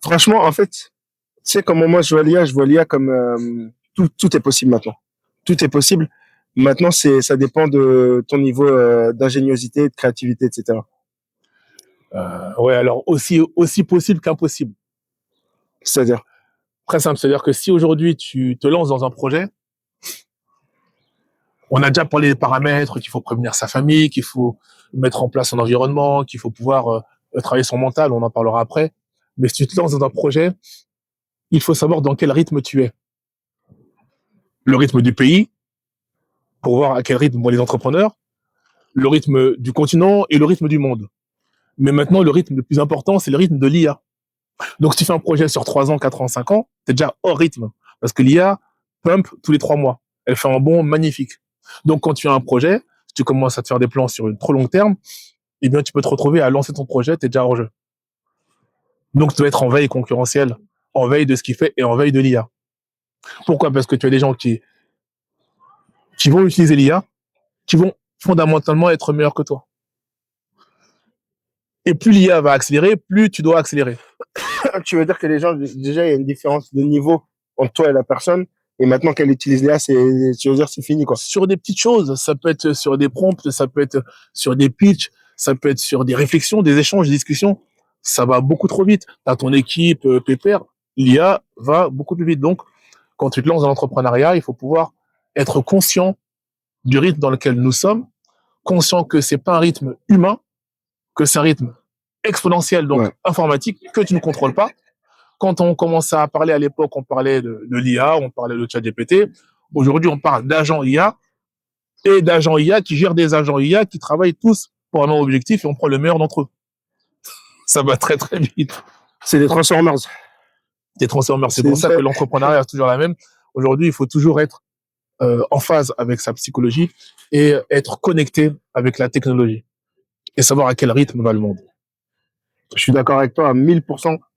Franchement, en fait, tu sais comment moi je vois l'IA comme tout est possible maintenant. Tout est possible. Maintenant, ça dépend de ton niveau d'ingéniosité, de créativité, etc. Ouais, alors aussi possible qu'impossible. C'est-à-dire, Très simple, c'est-à-dire que si aujourd'hui tu te lances dans un projet, on a déjà parlé des paramètres, qu'il faut prévenir sa famille, qu'il faut mettre en place son environnement, qu'il faut pouvoir travailler son mental, on en parlera après. Mais si tu te lances dans un projet, il faut savoir dans quel rythme tu es. Le rythme du pays, pour voir à quel rythme vont les entrepreneurs, le rythme du continent et le rythme du monde. Mais maintenant, le rythme le plus important, c'est le rythme de l'IA. Donc, si tu fais un projet sur 3 ans, 4 ans, 5 ans, t'es déjà hors rythme. Parce que l'IA pump tous les 3 mois. Elle fait un bond magnifique. Donc, quand tu as un projet, si tu commences à te faire des plans sur une trop longue terme, eh bien, tu peux te retrouver à lancer ton projet, t'es déjà hors jeu. Donc, tu dois être en veille concurrentielle, en veille de ce qu'il fait et en veille de l'IA. Pourquoi? Parce que tu as des gens qui vont utiliser l'IA, qui vont fondamentalement être meilleurs que toi. Et plus l'IA va accélérer, plus tu dois accélérer. tu veux dire que les gens, déjà, il y a une différence de niveau entre toi et la personne, et maintenant qu'elle utilise l'IA, tu veux dire, c'est fini, quoi. Sur des petites choses, ça peut être sur des prompts, ça peut être sur des pitchs, ça peut être sur des réflexions, des échanges, des discussions. Ça va beaucoup trop vite. T'as ton équipe pépère, l'IA va beaucoup plus vite. Donc, quand tu te lances dans l'entrepreneuriat, il faut pouvoir être conscient du rythme dans lequel nous sommes, conscient que c'est pas un rythme humain, que c'est un rythme exponentiel, donc Ouais. informatique, que tu ne contrôles pas. Quand on commençait à parler à l'époque, on parlait de l'IA, on parlait de ChatGPT. Aujourd'hui, on parle d'agents IA et d'agents IA qui gèrent des agents IA qui travaillent tous pour un même objectif et on prend le meilleur d'entre eux. Ça va très très vite. C'est des transformers. Des transformers. C'est pour ça que l'entrepreneuriat est toujours la même. Aujourd'hui, il faut toujours être en phase avec sa psychologie et être connecté avec la technologie et savoir à quel rythme va le monde. Je suis d'accord avec toi à 1000%.